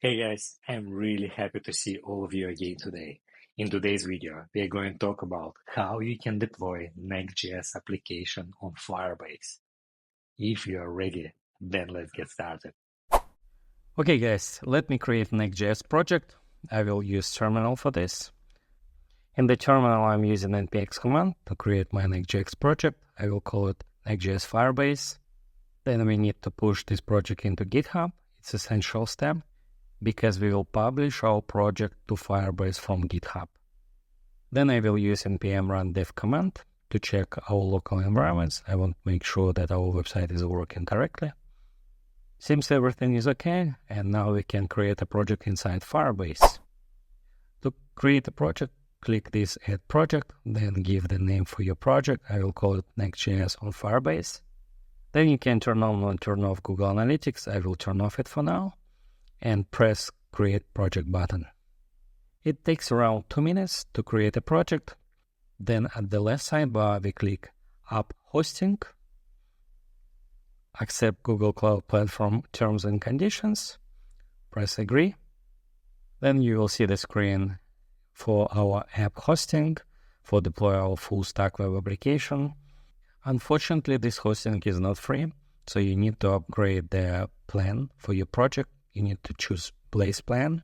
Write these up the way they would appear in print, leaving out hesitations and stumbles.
Hey guys, I'm really happy to see all of you again today. In today's video, we are going to talk about how you can deploy Next.js application on Firebase. If you are ready, then let's get started. Okay guys, let me create Next.js project. I will use terminal for this. In the terminal, I'm using npx command to create my Next.js project. I will call it Next.js Firebase. Then we need to push this project into GitHub. It's an essential step because we will publish our project to Firebase from GitHub. Then I will use npm run dev command to check our local environments. I want to make sure that our website is working correctly. Seems everything is okay, and now we can create a project inside Firebase. To create a project, click this Add Project, then give the name for your project. I will call it Next.js on Firebase. Then you can turn on and turn off Google Analytics. I will turn off it for now, and press Create Project button. It takes around 2 minutes to create a project. Then at the left sidebar, we click App Hosting, accept Google Cloud Platform terms and conditions, press Agree. Then you will see the screen for our app hosting, for deploy our full stack web application. Unfortunately, this hosting is not free, so you need to upgrade the plan for your project. You need to choose Place Plan.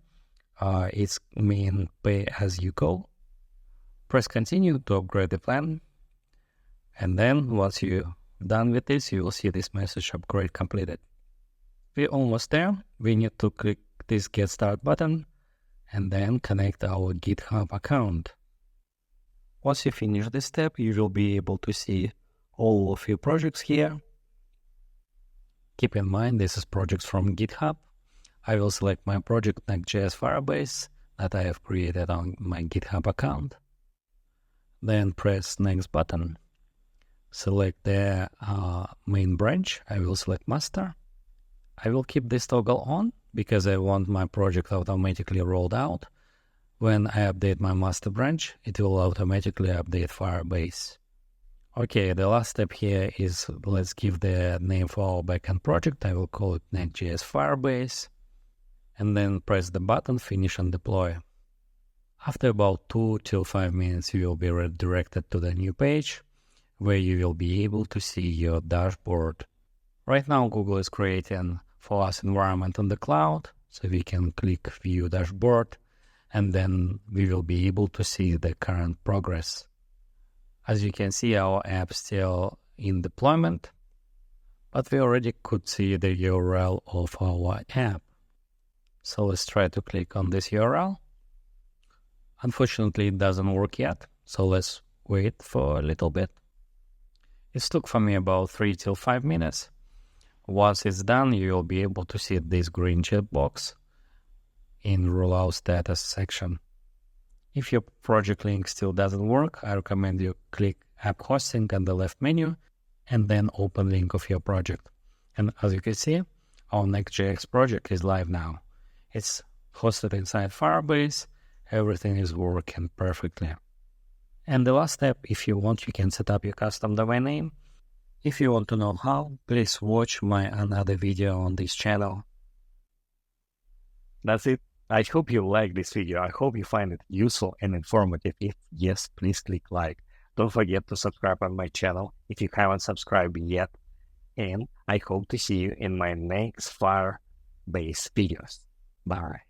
It's mean pay as you go. Press Continue to upgrade the plan. And then once you're done with this, you will see this message, upgrade completed. We're almost there. We need to click this Get Start button and then connect our GitHub account. Once you finish this step, you will be able to see all of your projects here. Keep in mind, this is projects from GitHub. I will select my project Next.js Firebase that I have created on my GitHub account. Then press Next button. Select the main branch. I will select master. I will keep this toggle on because I want my project automatically rolled out. When I update my master branch, it will automatically update Firebase. Okay, the last step here is let's give the name for our backend project. I will call it Next.js Firebase. And then press the button, finish and deploy. After about 2 till 5 minutes, you will be redirected to the new page where you will be able to see your dashboard. Right now, Google is creating for us environment on the cloud, so we can click View Dashboard, and then we will be able to see the current progress. As you can see, our app still in deployment, but we already could see the URL of our app. So let's try to click on this URL. Unfortunately, it doesn't work yet, so let's wait for a little bit. It took for me about 3 till 5 minutes. Once it's done, you will be able to see this green checkbox in Rollout Status section. If your project link still doesn't work, I recommend you click App Hosting on the left menu and then open link of your project. And as you can see, our Next.js project is live now. It's hosted inside Firebase. Everything is working perfectly. And the last step, if you want, you can set up your custom domain name. If you want to know how, please watch my another video on this channel. That's it. I hope you like this video. I hope you find it useful and informative. If yes, please click like. Don't forget to subscribe on my channel if you haven't subscribed yet. And I hope to see you in my next Firebase videos. Bye.